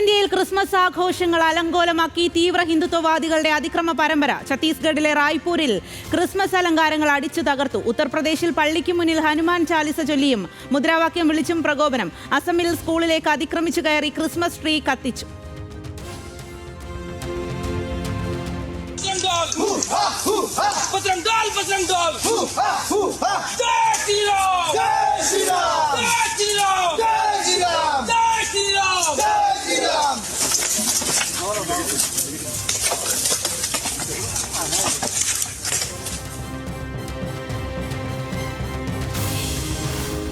ഉത്തരേന്ത്യയിൽ ക്രിസ്മസ് ആഘോഷങ്ങൾ അലങ്കോലമാക്കി തീവ്ര ഹിന്ദുത്വവാദികളുടെ അതിക്രമ പരമ്പര. ഛത്തീസ്ഗഡിലെ റായ്പൂരിൽ ക്രിസ്മസ് അലങ്കാരങ്ങൾ അടിച്ചു തകർത്തു. ഉത്തർപ്രദേശിൽ പള്ളിക്ക് മുന്നിൽ ഹനുമാൻ ചാലിസ ചൊല്ലിയും മുദ്രാവാക്യം വിളിച്ചും പ്രകോപനം. അസമിൽ സ്കൂളിലേക്ക് അതിക്രമിച്ചു കയറി ക്രിസ്മസ് ട്രീ കത്തിച്ചു.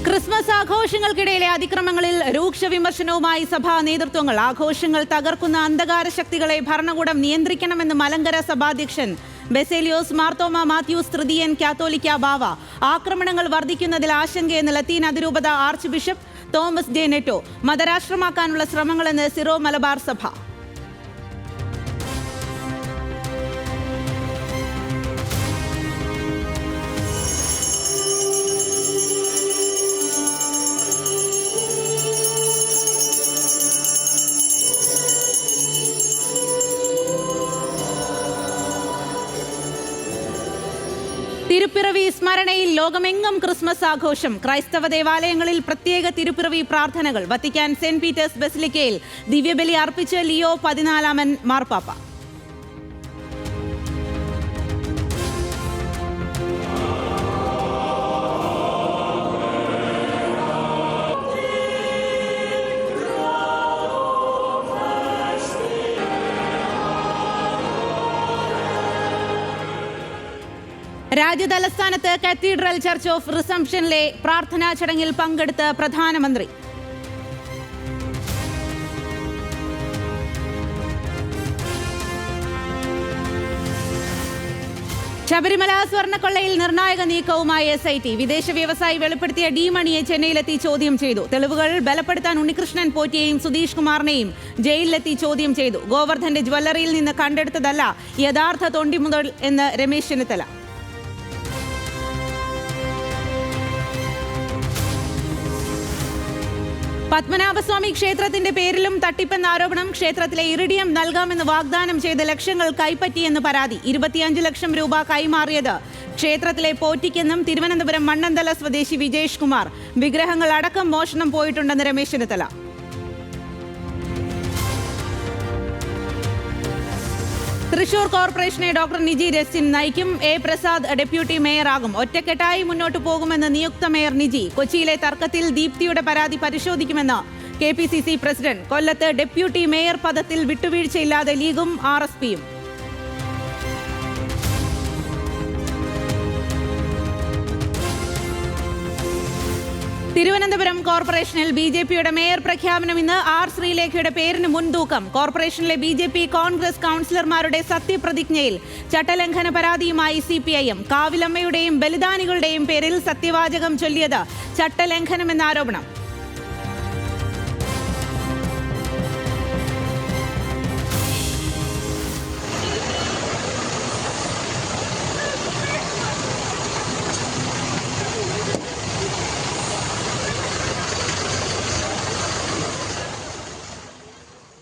ക്രിസ്മസ് ആഘോഷങ്ങൾക്കിടയിലെ അതിക്രമങ്ങളിൽ രൂക്ഷ വിമർശനവുമായി സഭാ നേതൃത്വങ്ങൾ. ആഘോഷങ്ങൾ തകർക്കുന്ന അന്ധകാര ശക്തികളെ ഭരണകൂടം നിയന്ത്രിക്കണമെന്ന് മലങ്കര സഭാധ്യക്ഷൻ ബെസേലിയോസ് മാർത്തോമ മാത്യൂസ് തൃതീയൻ കാത്തോലിക്ക ബാവ. ആക്രമണങ്ങൾ വർദ്ധിക്കുന്നതിൽ ആശങ്കയെന്ന് ലത്തീൻ അതിരൂപത ആർച്ച് ബിഷപ്പ് തോമസ് ജെ നെറ്റോ. മതരാഷ്ട്രമാക്കാനുള്ള ശ്രമങ്ങളെന്ന് സിറോ മലബാർ സഭ. തിരുപ്പിറവി സ്മരണയിൽ ലോകമെങ്ങും ക്രിസ്മസ് ആഘോഷം. ക്രൈസ്തവ ദേവാലയങ്ങളിൽ പ്രത്യേക തിരുപ്പിറവി പ്രാർത്ഥനകൾ. വത്തിക്കാൻ സെന്റ് പീറ്റേഴ്സ് ബസിലിക്കയിൽ ദിവ്യബലി അർപ്പിച്ച് ലിയോ 14 മാർപ്പാപ്പ. രാജ്യതലസ്ഥാനത്ത് കത്തീഡ്രൽ ചർച്ച് ഓഫ് റിസംപ്ഷനിലെ പ്രാർത്ഥനാ ചടങ്ങിൽ പങ്കെടുത്ത് പ്രധാനമന്ത്രി. ശബരിമല സ്വർണ്ണക്കൊള്ളയിൽ നിർണായക നീക്കവുമായി SIT. വിദേശ വ്യവസായി വെളിപ്പെടുത്തിയ ഡി മണിയെ ചെന്നൈയിലെത്തി ചോദ്യം ചെയ്തു. തെളിവുകൾ ബലപ്പെടുത്താൻ ഉണ്ണികൃഷ്ണൻ പോറ്റിയെയും സുധീഷ് കുമാറിനെയും ജയിലിലെത്തി ചോദ്യം ചെയ്തു. ഗോവർദ്ധന്റെ ജ്വല്ലറിയിൽ നിന്ന് കണ്ടെടുത്തതല്ല യഥാർത്ഥ തൊണ്ടിമുതൽ എന്ന് രമേശ് ചെന്നിത്തല. പത്മനാഭസ്വാമി ക്ഷേത്രത്തിന്റെ പേരിലും തട്ടിപ്പെന്ന ആരോപണം. ക്ഷേത്രത്തിലെ ഇറിഡിയം നൽകാമെന്ന് വാഗ്ദാനം ചെയ്ത് ലക്ഷങ്ങൾ കൈപ്പറ്റിയെന്ന് പരാതി. 25 ലക്ഷം രൂപ കൈമാറിയത് ക്ഷേത്രത്തിലെ പോറ്റിക്കെന്നും തിരുവനന്തപുരം മണ്ണന്തല സ്വദേശി വിജേഷ് കുമാർ. വിഗ്രഹങ്ങൾ അടക്കം മോഷണം പോയിട്ടുണ്ടെന്ന് രമേശ് ചെന്നിത്തല. തൃശൂർ കോർപ്പറേഷനെ ഡോക്ടർ നിജി രസ്റ്റിൻ നയിക്കും. A. പ്രസാദ് ഡെപ്യൂട്ടി മേയറാകും. ഒറ്റക്കെട്ടായി മുന്നോട്ടു പോകുമെന്ന് നിയുക്ത മേയർ നിജി. കൊച്ചിയിലെ തർക്കത്തിൽ ദീപ്തിയുടെ പരാതി പരിശോധിക്കുമെന്ന് KPCC പ്രസിഡന്റ്. കൊല്ലത്ത് ഡെപ്യൂട്ടി മേയർ പദത്തിൽ വിട്ടുവീഴ്ചയില്ലാതെ ലീഗും RSPയും. തിരുവനന്തപുരം കോർപ്പറേഷനിൽ BJPയുടെ മേയർ പ്രഖ്യാപനം ഇന്ന്. R. ശ്രീലേഖയുടെ പേരിന് മുൻതൂക്കം. കോർപ്പറേഷനിലെ BJP കോൺഗ്രസ് കൗൺസിലർമാരുടെ സത്യപ്രതിജ്ഞയിൽ ചട്ടലംഘന പരാതിയുമായി CPIM. കാവിലമ്മയുടെയും ബലിദാനികളുടെയും പേരിൽ സത്യവാചകം ചൊല്ലിയത് ചട്ടലംഘനമെന്ന ആരോപണം.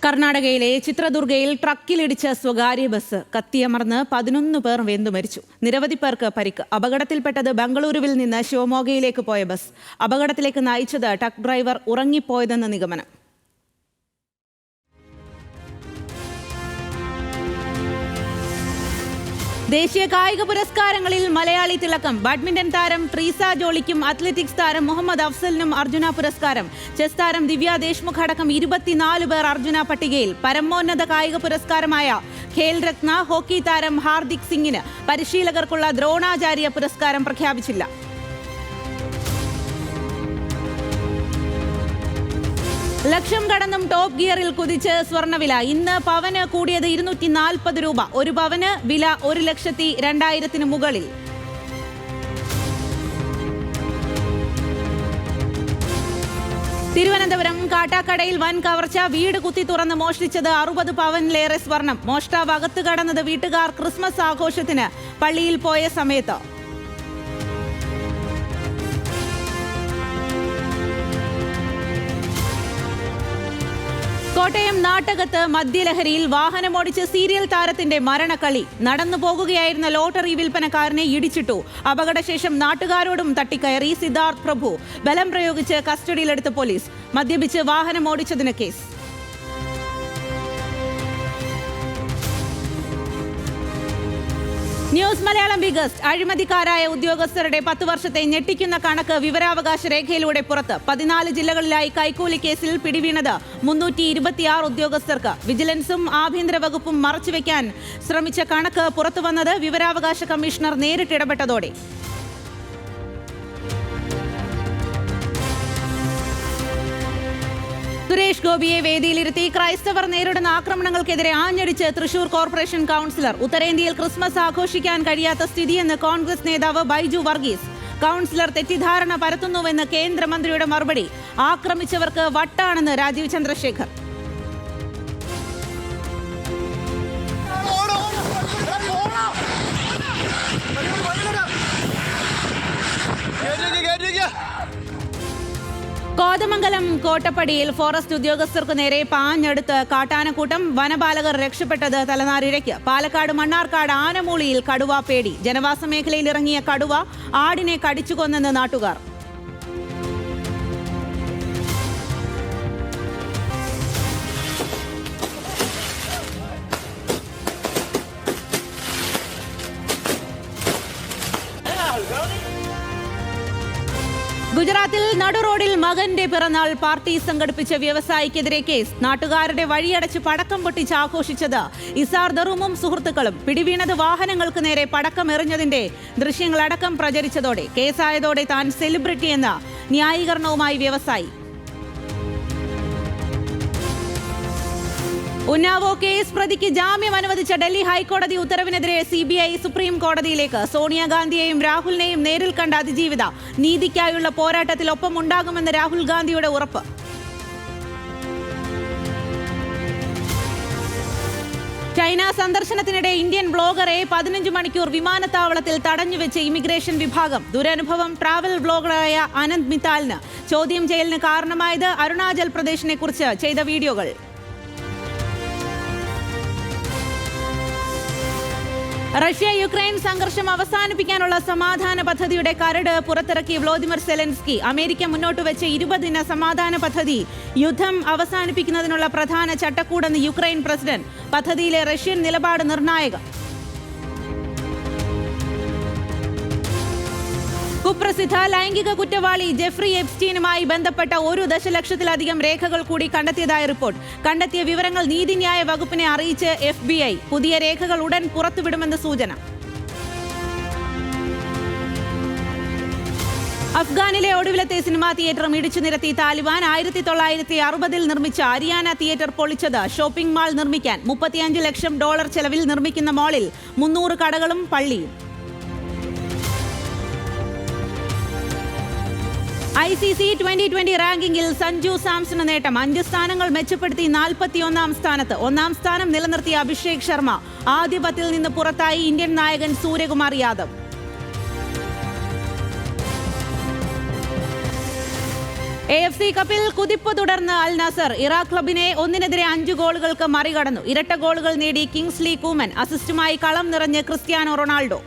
കർണാടകയിലെ ചിത്രദുർഗയിൽ ട്രക്കിലിടിച്ച സ്വകാര്യ ബസ് കത്തിയമർന്ന് 11 പേർ വെന്തു മരിച്ചു. നിരവധി പേർക്ക് പരിക്ക്. അപകടത്തിൽപ്പെട്ടത് ബംഗളൂരുവിൽ നിന്ന് ശിവമോഗയിലേക്ക് പോയ ബസ്. അപകടത്തിലേക്ക് നയിച്ചത് ട്രക്ക് ഡ്രൈവർ ഉറങ്ങിപ്പോയതെന്ന നിഗമനം. ദേശീയ കായിക പുരസ്കാരങ്ങളിൽ മലയാളി തിളക്കം. ബാഡ്മിന്റൺ താരം ട്രീസ ജോളിക്കും അത്ലറ്റിക്സ് താരം മുഹമ്മദ് അഫ്സലിനും അർജുന പുരസ്കാരം. ചെസ് താരം ദിവ്യ ദേശ്മുഖ് അടക്കം 24 പേർ അർജുന പട്ടികയിൽ. പരമോന്നത കായിക പുരസ്കാരമായ ഖേൽ രത്ന ഹോക്കി താരം ഹാർദിക് സിംഗിന് പരിശീലകർക്കുള്ള ദ്രോണാചാര്യ പുരസ്കാരം പ്രഖ്യാപിച്ചില്ല. ലക്ഷം കടന്നും ടോപ്പ് ഗിയറിൽ കുതിച്ച് സ്വർണ്ണവില. ഇന്ന് പവന് കൂടിയത് 240 രൂപ. ഒരു പവന് വില 1,02,000 മുകളിൽ. തിരുവനന്തപുരം കാട്ടാക്കടയിൽ വൻ കവർച്ച. വീട് കുത്തി തുറന്ന് മോഷ്ടിച്ചത് 60 പവനിലേറെ സ്വർണം. മോഷ്ടാവ് അകത്ത് കടന്നത് വീട്ടുകാർ ക്രിസ്മസ് ആഘോഷത്തിന് പള്ളിയിൽ പോയ സമയത്ത്. കോട്ടയം നാട്ടകത്ത് മദ്യലഹരിയിൽ വാഹനമോടിച്ച് സീരിയൽ താരത്തിന്റെ മരണക്കളി. നടന്നു പോകുകയായിരുന്ന ലോട്ടറി വിൽപ്പനക്കാരനെ ഇടിച്ചിട്ടു. അപകടശേഷം നാട്ടുകാരോടും തട്ടിക്കയറി സിദ്ധാർത്ഥ് പ്രഭു. ബലം പ്രയോഗിച്ച് കസ്റ്റഡിയിലെടുത്ത് പോലീസ്. മദ്യപിച്ച് വാഹനമോടിച്ചതിന് കേസ്. News Malayalam biggest. അഴിമതിക്കാരായ ഉദ്യോഗസ്ഥരുടെ 10 വർഷത്തെ ഞെട്ടിക്കുന്ന കണക്ക് വിവരാവകാശ രേഖയിലൂടെ പുറത്ത്. 14 ജില്ലകളിലായി കൈക്കൂലി കേസിൽ പിടിവീണത് 326 ഉദ്യോഗസ്ഥർക്ക്. വിജിലൻസും ആഭ്യന്തര വകുപ്പും മറച്ചുവെക്കാൻ ശ്രമിച്ച കണക്ക് പുറത്തുവന്നത് വിവരാവകാശ കമ്മീഷണർ നേരിട്ടിടപെട്ടതോടെ. സുരേഷ് ഗോപിയെ വേദിയിലിരുത്തി ക്രൈസ്തവർ നേരിടുന്ന ആക്രമണങ്ങൾക്കെതിരെ ആഞ്ഞടിച്ച് തൃശൂർ കോർപ്പറേഷൻ കൗൺസിലർ. ഉത്തരേന്ത്യയിൽ ക്രിസ്മസ് ആഘോഷിക്കാൻ കഴിയാത്ത സ്ഥിതിയെന്ന് കോൺഗ്രസ് നേതാവ് ബൈജു വർഗീസ്. കൗൺസിലർ തെറ്റിദ്ധാരണ പരത്തുന്നുവെന്ന് കേന്ദ്രമന്ത്രിയുടെ മറുപടി. ആക്രമിച്ചവർക്ക് വട്ടാണെന്ന് രാജീവ് ചന്ദ്രശേഖർ. കോതമംഗലം കോട്ടപ്പടിയിൽ ഫോറസ്റ്റ് ഉദ്യോഗസ്ഥർക്കു നേരെ പാഞ്ഞെടുത്ത് കാട്ടാനക്കൂട്ടം. വനപാലകർ രക്ഷപ്പെട്ടത് തലനാരിഴയ്ക്ക്. പാലക്കാട് മണ്ണാർക്കാട് ആനമൂളിയിൽ കടുവ പേടി. ജനവാസ മേഖലയിൽ ഇറങ്ങിയ കടുവ ആടിനെ കടിച്ചുകൊന്നെന്ന് നാട്ടുകാർ. ഗുജറാത്തിൽ നടുറോഡിൽ മകന്റെ പിറന്നാൾ പാർട്ടി സംഘടിപ്പിച്ച വ്യവസായിക്കെതിരെ കേസ്. നാട്ടുകാരുടെ വഴിയടച്ച് പടക്കം പൊട്ടിച്ച് ആഘോഷിച്ചത് ഇസാർ ദറൂമും സുഹൃത്തുക്കളും. പിടിവീണത് വാഹനങ്ങൾക്ക് നേരെ പടക്കം എറിഞ്ഞതിന്റെ ദൃശ്യങ്ങളടക്കം പ്രചരിച്ചതോടെ. കേസായതോടെ താൻ സെലിബ്രിറ്റി എന്ന ന്യായീകരണവുമായി വ്യവസായി. ഉന്നാവോ കേസ് പ്രതിക്ക് ജാമ്യം അനുവദിച്ച ഡൽഹി ഹൈക്കോടതി ഉത്തരവിനെതിരെ CBI സുപ്രീം കോടതിയിലേക്ക്. സോണിയാഗാന്ധിയെയും രാഹുലിനെയും നേരിൽ കണ്ട അതിജീവിത. നീതിക്കായുള്ള പോരാട്ടത്തിൽ ഒപ്പമുണ്ടാകുമെന്ന് രാഹുൽ ഗാന്ധിയുടെ ഉറപ്പ്. ചൈന സന്ദർശനത്തിനിടെ ഇന്ത്യൻ ബ്ലോഗറെ 15 മണിക്കൂർ വിമാനത്താവളത്തിൽ തടഞ്ഞുവെച്ച് ഇമിഗ്രേഷൻ വിഭാഗം. ദുരനുഭവം ട്രാവൽ ബ്ലോഗറായ അനന്ത് മിത്താലിന്. ചോദ്യം ചെയ്യലിന് കാരണമായത് അരുണാചൽ പ്രദേശിനെ കുറിച്ച് ചെയ്ത വീഡിയോകൾ. റഷ്യ യുക്രൈൻ സംഘർഷം അവസാനിപ്പിക്കാനുള്ള സമാധാന പദ്ധതിയുടെ കരട് പുറത്തിറക്കി വ്ളാദിമിർ സെലൻസ്കി. അമേരിക്ക മുന്നോട്ട് വെച്ച 20 ദിന സമാധാന പദ്ധതി യുദ്ധം അവസാനിപ്പിക്കുന്നതിനുള്ള പ്രധാന ചട്ടക്കൂടെന്ന് യുക്രൈൻ പ്രസിഡന്റ്. പദ്ധതിയിലെ റഷ്യൻ നിലപാട് നിർണായകം. കുപ്രസിദ്ധ ലൈംഗിക കുറ്റവാളി ജെഫ്രി എപ്സ്റ്റീനുമായി ബന്ധപ്പെട്ട 1 ദശലക്ഷത്തിലധികം രേഖകൾ കൂടി കണ്ടെത്തിയതായി റിപ്പോർട്ട്. കണ്ടെത്തിയ വിവരങ്ങൾ നീതിന്യായ വകുപ്പിനെ അറിയിച്ച് FBI. പുതിയ രേഖകൾ ഉടൻ പുറത്തുവിടുമെന്ന് സൂചന. അഫ്ഗാനിലെ ഒടുവിലത്തെ സിനിമാ തിയേറ്ററും ഇടിച്ചു നിരത്തി താലിബാൻ. 1960-ൽ നിർമ്മിച്ച അരിയാന തിയേറ്റർ പൊളിച്ചത്. ഷോപ്പിംഗ് മാൾ നിർമ്മിക്കാൻ $35 ലക്ഷം ചെലവിൽ നിർമ്മിക്കുന്ന മാളിൽ 300 കടകളും പള്ളിയും. ICC 2020 റാങ്കിങ്ങിൽ സഞ്ജു സാംസണ് നേട്ടം. 5 സ്ഥാനങ്ങൾ മെച്ചപ്പെടുത്തി 41-ാം സ്ഥാനത്ത്. 1-ാം സ്ഥാനം നിലനിർത്തിയ അഭിഷേക് ശർമ്മ. ആദ്യ 10-ൽ നിന്ന് പുറത്തായി ഇന്ത്യൻ നായകൻ സൂര്യകുമാർ യാദവ്. AFC കപ്പിൽ കുതിപ്പ് തുടർന്ന് അൽ നസർ. ഇറാഖ് ക്ലബിനെ 1-5 ഗോളുകൾക്ക് മറികടന്നു. ഇരട്ട ഗോളുകൾ നേടി കിങ്സ്ലി കൂമൻ. അസിസ്റ്റുമായി കളം നിറഞ്ഞ് ക്രിസ്ത്യാനോ റൊണാൾഡോ.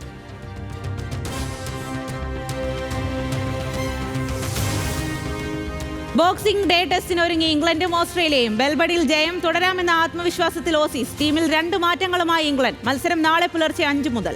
ബോക്സിംഗ് ഡേ ടെസ്റ്റിനൊരുങ്ങി ഇംഗ്ലണ്ടും ഓസ്ട്രേലിയയും. ബെൽബഡിൽ ജയം തുടരാമെന്ന ആത്മവിശ്വാസത്തിൽ ഓസീസ്. ടീമിൽ 2 മാറ്റങ്ങളുമായി ഇംഗ്ലണ്ട്. മത്സരം നാളെ പുലർച്ചെ 5 മുതൽ.